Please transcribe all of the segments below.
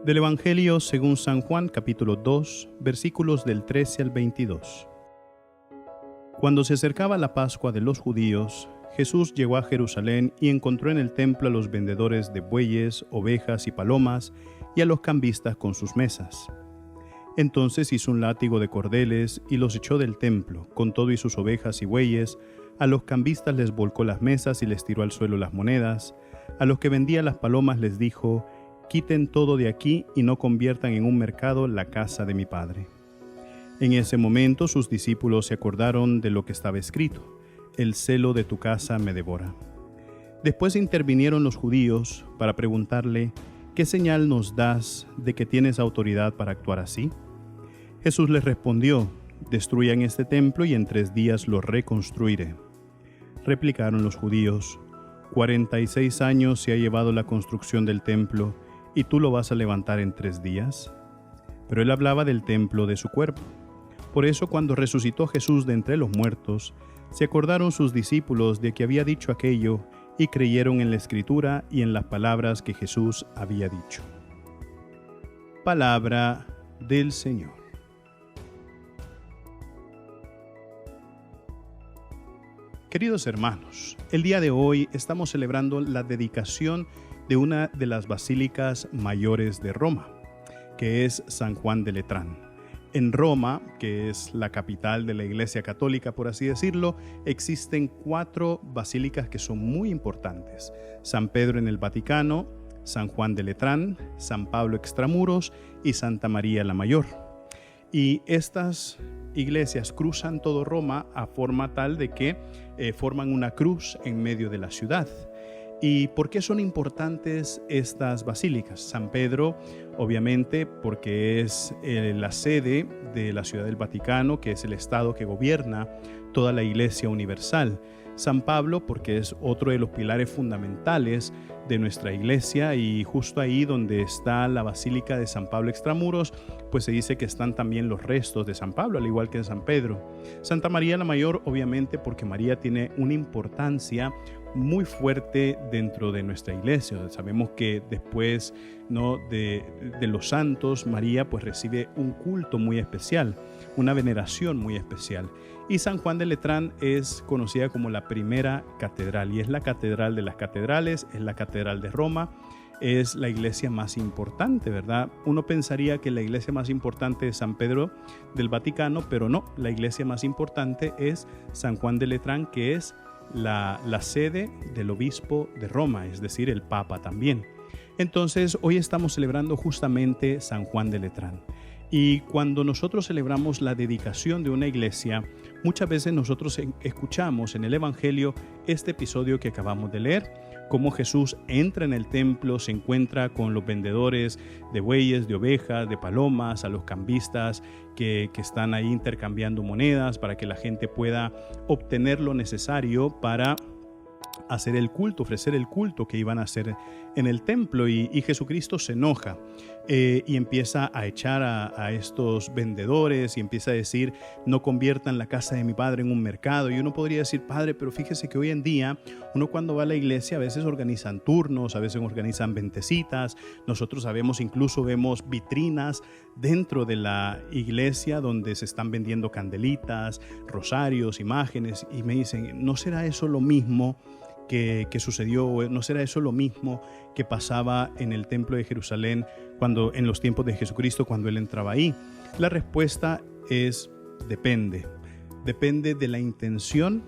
Del Evangelio según San Juan, capítulo 2, versículos del 13 al 22. Cuando se acercaba la Pascua de los judíos, Jesús llegó a Jerusalén y encontró en el templo a los vendedores de bueyes, ovejas y palomas, y a los cambistas con sus mesas. Entonces hizo un látigo de cordeles y los echó del templo, con todo y sus ovejas y bueyes. A los cambistas les volcó las mesas y les tiró al suelo las monedas. A los que vendían las palomas les dijo: «Quiten todo de aquí y no conviertan en un mercado la casa de mi Padre». En ese momento sus discípulos se acordaron de lo que estaba escrito: «El celo de tu casa me devora». Después intervinieron los judíos para preguntarle: «¿Qué señal nos das de que tienes autoridad para actuar así?». Jesús les respondió: «Destruyan este templo y en 3 días lo reconstruiré». Replicaron los judíos: 46 años se ha llevado la construcción del templo, ¿y tú lo vas a levantar en 3 días? Pero él hablaba del templo de su cuerpo. Por eso, cuando resucitó Jesús de entre los muertos, se acordaron sus discípulos de que había dicho aquello y creyeron en la Escritura y en las palabras que Jesús había dicho. Palabra del Señor. Queridos hermanos, el día de hoy estamos celebrando la dedicación de una de las basílicas mayores de Roma, que es San Juan de Letrán. En Roma, que es la capital de la Iglesia Católica, por así decirlo, existen 4 basílicas que son muy importantes: San Pedro en el Vaticano, San Juan de Letrán, San Pablo Extramuros y Santa María la Mayor. Y estas iglesias cruzan todo Roma a forma tal de que forman una cruz en medio de la ciudad. ¿Y por qué son importantes estas basílicas? San Pedro, obviamente, porque es la sede de la Ciudad del Vaticano, que es el Estado que gobierna toda la Iglesia universal. San Pablo, porque es otro de los pilares fundamentales de nuestra iglesia, y justo ahí donde está la Basílica de San Pablo Extramuros, pues se dice que están también los restos de San Pablo, al igual que de San Pedro. Santa María la Mayor, obviamente, porque María tiene una importancia muy fuerte dentro de nuestra iglesia. Sabemos que después, ¿no?, de los santos, María pues recibe un culto muy especial, una veneración muy especial. Y San Juan de Letrán es conocida como la primera catedral, y es la catedral de las catedrales, es la catedral de Roma, es la iglesia más importante, ¿verdad? Uno pensaría que la iglesia más importante es San Pedro del Vaticano, pero no, la iglesia más importante es San Juan de Letrán, que es la sede del obispo de Roma, es decir, el Papa también. Entonces, hoy estamos celebrando justamente San Juan de Letrán. Y cuando nosotros celebramos la dedicación de una iglesia, muchas veces nosotros escuchamos en el Evangelio este episodio que acabamos de leer, cómo Jesús entra en el templo, se encuentra con los vendedores de bueyes, de ovejas, de palomas, a los cambistas que están ahí intercambiando monedas para que la gente pueda obtener lo necesario para hacer el culto, ofrecer el culto que iban a hacer en el templo. Y Jesucristo se enoja y empieza a echar a estos vendedores y empieza a decir: no conviertan la casa de mi Padre en un mercado. Y uno podría decir: Padre, pero fíjese que hoy en día uno cuando va a la iglesia a veces organizan turnos, a veces organizan ventecitas. Nosotros sabemos, incluso vemos vitrinas dentro de la iglesia donde se están vendiendo candelitas, rosarios, imágenes. Y me dicen: ¿no será eso lo mismo que sucedió? ¿No será eso lo mismo que pasaba en el templo de Jerusalén cuando en los tiempos de Jesucristo, cuando él entraba ahí? La respuesta es: depende de la intención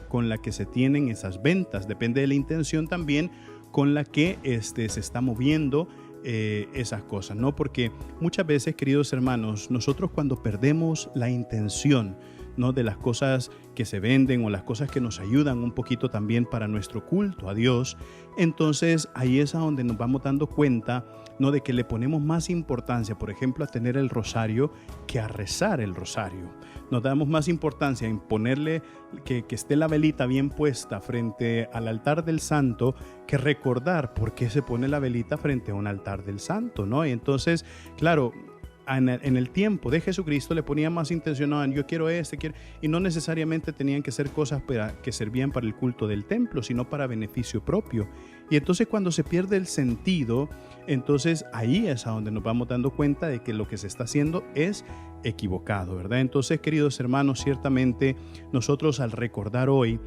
con la que se tienen esas ventas, depende de la intención también con la que se está moviendo esas cosas, ¿no? Porque muchas veces, queridos hermanos, nosotros cuando perdemos la intención, ¿no?, de las cosas que se venden o las cosas que nos ayudan un poquito también para nuestro culto a Dios, entonces ahí es a donde nos vamos dando cuenta, ¿no?, de que le ponemos más importancia, por ejemplo, a tener el rosario que a rezar el rosario. Nos damos más importancia en ponerle que esté la velita bien puesta frente al altar del santo que recordar por qué se pone la velita frente a un altar del santo, ¿no? Y entonces, claro, en el tiempo de Jesucristo le ponían más intención, no, yo quiero y no necesariamente tenían que ser cosas que servían para el culto del templo, sino para beneficio propio. Y entonces cuando se pierde el sentido, entonces ahí es a donde nos vamos dando cuenta de que lo que se está haciendo es equivocado, ¿verdad? Entonces, queridos hermanos, ciertamente nosotros al recordar hoy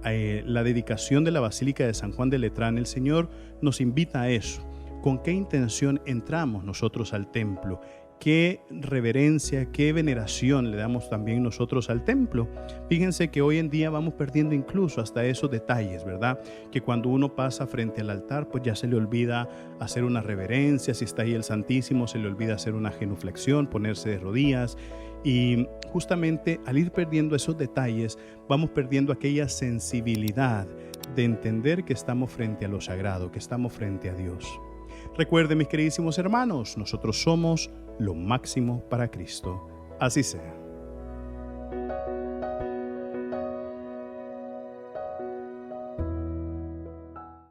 la dedicación de la Basílica de San Juan de Letrán, el Señor nos invita a eso. ¿Con qué intención entramos nosotros al templo? ¿Qué reverencia, qué veneración le damos también nosotros al templo? Fíjense que hoy en día vamos perdiendo incluso hasta esos detalles, ¿verdad? Que cuando uno pasa frente al altar, pues ya se le olvida hacer una reverencia. Si está ahí el Santísimo, se le olvida hacer una genuflexión, ponerse de rodillas. Y justamente al ir perdiendo esos detalles, vamos perdiendo aquella sensibilidad de entender que estamos frente a lo sagrado, que estamos frente a Dios. Recuerden, mis queridísimos hermanos, nosotros somos lo máximo para Cristo. Así sea.